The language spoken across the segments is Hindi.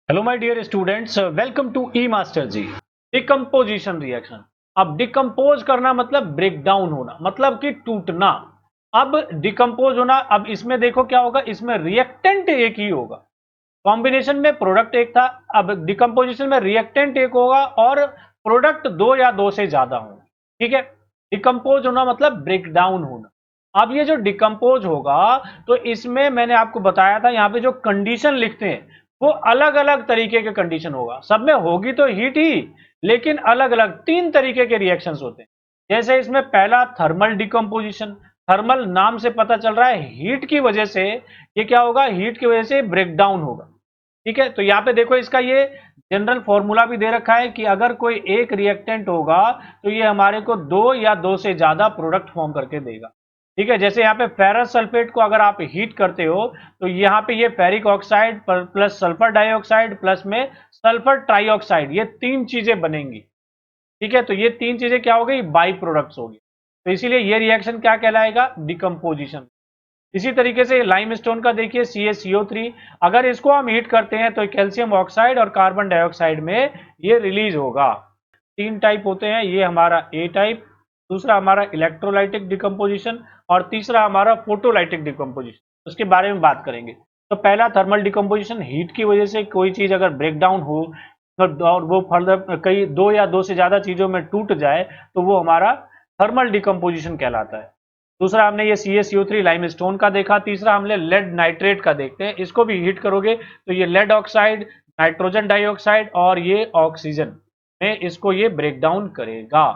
Hello my dear students, welcome to E master ji. Decomposition reaction. अब डिकम्पोज करना मतलब ब्रेक डाउन होना, मतलब कि टूटना। अब डिकम्पोज होना, अब इसमें देखो क्या होगा, इसमें रिएक्टेंट एक ही होगा। कॉम्बिनेशन में प्रोडक्ट एक था, अब डिकम्पोजिशन में रिएक्टेंट एक होगा और प्रोडक्ट दो या दो से ज्यादा होंगे। ठीक है। डिकम्पोज होना मतलब ब्रेक डाउन होना। अब ये जो डिकम्पोज होगा, तो इसमें मैंने आपको बताया था, यहां पे जो कंडीशन लिखते हैं वो अलग अलग तरीके के कंडीशन होगा। सब में होगी तो हीट ही, लेकिन अलग अलग तीन तरीके के रिएक्शंस होते हैं। जैसे इसमें पहला थर्मल डिकम्पोजिशन। थर्मल नाम से पता चल रहा है हीट की वजह से ये क्या होगा, हीट की वजह से ब्रेक डाउन होगा। ठीक है। तो यहां पे देखो इसका ये जनरल फॉर्मूला भी दे रखा है कि अगर कोई एक रिएक्टेंट होगा तो ये हमारे को दो या दो से ज्यादा प्रोडक्ट फॉर्म करके देगा। ठीक है। जैसे यहाँ पे फेरस सल्फेट को अगर आप हीट करते हो तो यहाँ पे ये ferric oxide plus sulphur dioxide plus में सल्फर ट्राइऑक्साइड, ये तीन चीजें बनेंगी। ठीक है। तो ये तीन चीजें क्या हो गई, बाई प्रोडक्ट्स होगी। तो इसीलिए ये रिएक्शन क्या कहलाएगा, डिकम्पोजिशन। इसी तरीके से लाइमस्टोन का देखिए CaCO3, अगर इसको हम हीट करते हैं तो कैल्शियम ऑक्साइड और कार्बन डाइऑक्साइड में ये रिलीज होगा। तीन टाइप होते हैं, ये हमारा ए टाइप, दूसरा हमारा इलेक्ट्रोलाइटिक डिकम्पोजिशन और तीसरा हमारा फोटोलाइटिक डिकम्पोजिशन। उसके बारे में बात करेंगे। तो पहला थर्मल डिकम्पोजिशन, हीट की वजह से कोई चीज अगर ब्रेक डाउन हो और वो फर्दर कई दो या दो से ज्यादा चीजों में टूट जाए तो वो हमारा थर्मल डिकम्पोजिशन कहलाता है। दूसरा हमने ये CaCO3 लाइमस्टोन का देखा। तीसरा हमने लेड नाइट्रेट का देखते हैं, इसको भी हीट करोगे तो ये लेड ऑक्साइड, नाइट्रोजन डाइऑक्साइड और ये ऑक्सीजन में इसको ये ब्रेक डाउन करेगा।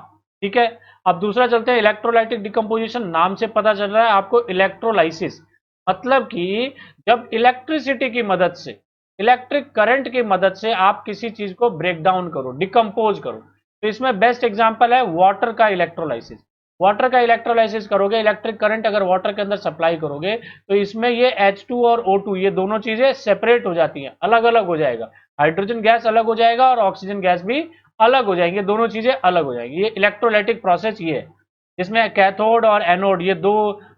ठीक है। अब दूसरा चलते हैं इलेक्ट्रोलाइटिक डिकम्पोजिशन। नाम से पता चल रहा है आपको इलेक्ट्रोलाइसिस, मतलब कि जब इलेक्ट्रिसिटी की मदद से, इलेक्ट्रिक करंट की मदद से आप किसी चीज को ब्रेक डाउन करो, डिकम्पोज करो। तो इसमें बेस्ट एग्जांपल है वाटर का इलेक्ट्रोलाइसिस। वाटर का इलेक्ट्रोलाइसिस करोगे, इलेक्ट्रिक करंट अगर वाटर के अंदर सप्लाई करोगे तो इसमें ये H2 और O2 ये दोनों चीजें सेपरेट हो जाती हैं, अलग अलग हो जाएगा। हाइड्रोजन गैस अलग हो जाएगा और ऑक्सीजन गैस भी अलग हो जाएंगे, दोनों चीजें अलग हो जाएंगी। ये इलेक्ट्रोलाइटिक प्रोसेस ये है। इसमें कैथोड और एनोड ये दो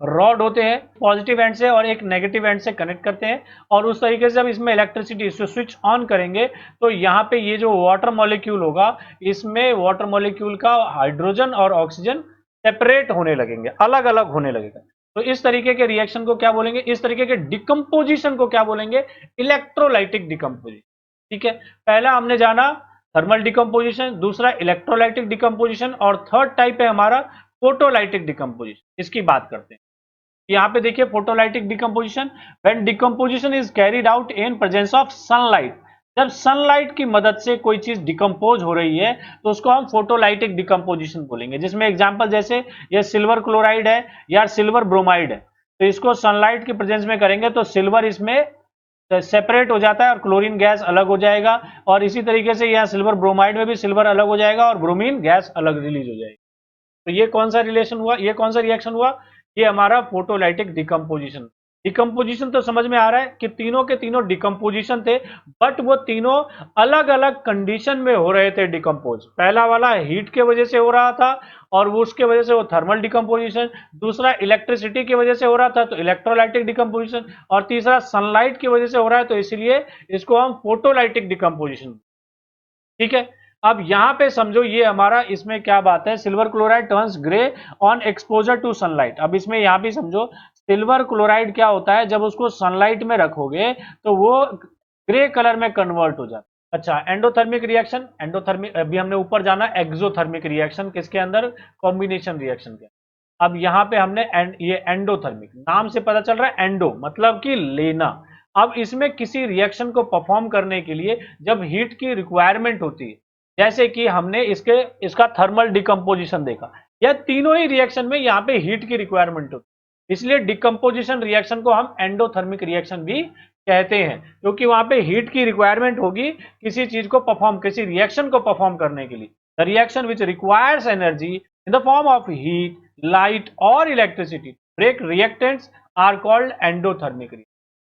रॉड होते हैं, पॉजिटिव एंड से और एक नेगेटिव एंड से कनेक्ट करते हैं। और उस तरीके से जब इसमें इलेक्ट्रिसिटी स्विच ऑन करेंगे तो यहाँ पे ये जो वाटर मॉलिक्यूल होगा, इसमें वाटर मॉलिक्यूल का हाइड्रोजन और ऑक्सीजन सेपरेट होने लगेंगे, अलग अलग होने लगेगा। तो इस तरीके के रिएक्शन को क्या बोलेंगे, इस तरीके के डिकम्पोजिशन को क्या बोलेंगे, इलेक्ट्रोलाइटिक डिकम्पोजिशन। ठीक है। पहला हमने जाना थर्मल डिकम्पोजिशन, दूसरा इलेक्ट्रोलाइटिक डिकम्पोजिशन और थर्ड टाइप है हमारा फोटोलाइटिक डिकम्पोजिशन। इसकी बात करते हैं। यहां पे देखिए photolytic decomposition, when decomposition is carried out in presence of sunlight. जब सनलाइट की मदद से कोई चीज डिकम्पोज हो रही है तो उसको हम फोटोलाइटिक डिकम्पोजिशन बोलेंगे। जिसमें एग्जांपल जैसे ये सिल्वर क्लोराइड है या सिल्वर ब्रोमाइड है, तो इसको सनलाइट की प्रेजेंस में करेंगे तो सिल्वर इसमें सेपरेट हो जाता है और क्लोरीन गैस अलग हो जाएगा। और इसी तरीके से यहाँ सिल्वर ब्रोमाइड में भी सिल्वर अलग हो जाएगा और ब्रोमीन गैस अलग रिलीज हो जाएगी। तो ये कौन सा रिलेशन हुआ, ये कौन सा रिएक्शन हुआ, ये हमारा फोटोलाइटिक डिकम्पोजिशन। डिकम्पोजिशन तो समझ में आ रहा है कि तीनों के तीनों डिकम्पोजिशन थे, बट वो तीनों अलग अलग कंडीशन में हो रहे थे डिकम्पोज। पहला वाला हीट के वजह से हो रहा था और वो उसके वजह से वो थर्मल डिकम्पोजिशन, दूसरा इलेक्ट्रिसिटी की वजह से हो रहा था तो इलेक्ट्रोलाइटिक डिकम्पोजिशन, और तीसरा सनलाइट की वजह से हो रहा है तो इसलिए इसको हम फोटोलाइटिक डिकम्पोजिशन। ठीक है। अब यहां पे समझो ये हमारा इसमें क्या बात है, silver chloride turns grey on exposure to sunlight. अब इसमें यहां भी समझो सिल्वर क्लोराइड क्या होता है, जब उसको सनलाइट में रखोगे तो वो ग्रे कलर में कन्वर्ट हो जाता है। अच्छा, एंडोथर्मिक रिएक्शन, एंडोथर्मिक अभी हमने ऊपर जाना, एक्सोथर्मिक रिएक्शन किसके अंदर, कॉम्बिनेशन रिएक्शन के। अब यहां पे हमने ये एंडोथर्मिक, नाम से पता चल रहा है एंडो मतलब कि लेना। अब इसमें किसी रिएक्शन को परफॉर्म करने के लिए जब हीट की रिक्वायरमेंट होती है, जैसे कि हमने इसका थर्मल डिकम्पोजिशन देखा, यह तीनों ही रिएक्शन में यहां पे हीट की रिक्वायरमेंट होती है, इसलिए डिकम्पोजिशन रिएक्शन को हम एंडोथर्मिक रिएक्शन भी कहते हैं, क्योंकि वहां पे हीट की रिक्वायरमेंट होगी किसी चीज को परफॉर्म, किसी रिएक्शन को परफॉर्म करने के लिए। The reaction which requires energy in the form of heat, light और electricity break reactants are called endothermic reaction.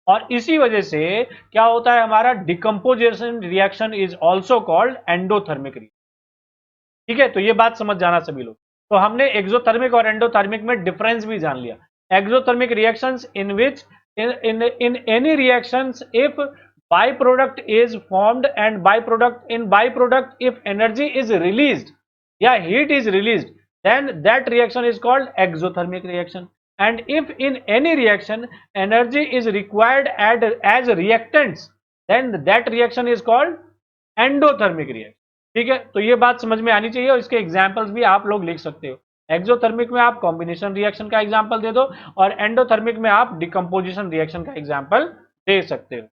और इसी वजह से क्या होता है, हमारा decomposition reaction is also called endothermic reaction. ठीक है। तो ये बात समझ जाना सभी लोग। तो हमने एक्सोथर्मिक और एंडोथर्मिक में डिफरेंस भी जान लिया। Exothermic reactions in which in any reactions if by product is formed and by product in by product if energy is released या heat is released then that reaction is called exothermic reaction. And if in any reaction energy is required as reactants, then that reaction is called endothermic reaction. ठीक है, तो ये बात समझ में आनी चाहिए और इसके एग्जाम्पल्स भी आप लोग लिख सकते हो. एक्सोथर्मिक में आप कॉम्बिनेशन रिएक्शन का एग्जाम्पल दे दो और एंडोथर्मिक में आप डिकम्पोजिशन रिएक्शन का एग्जाम्पल दे सकते हो.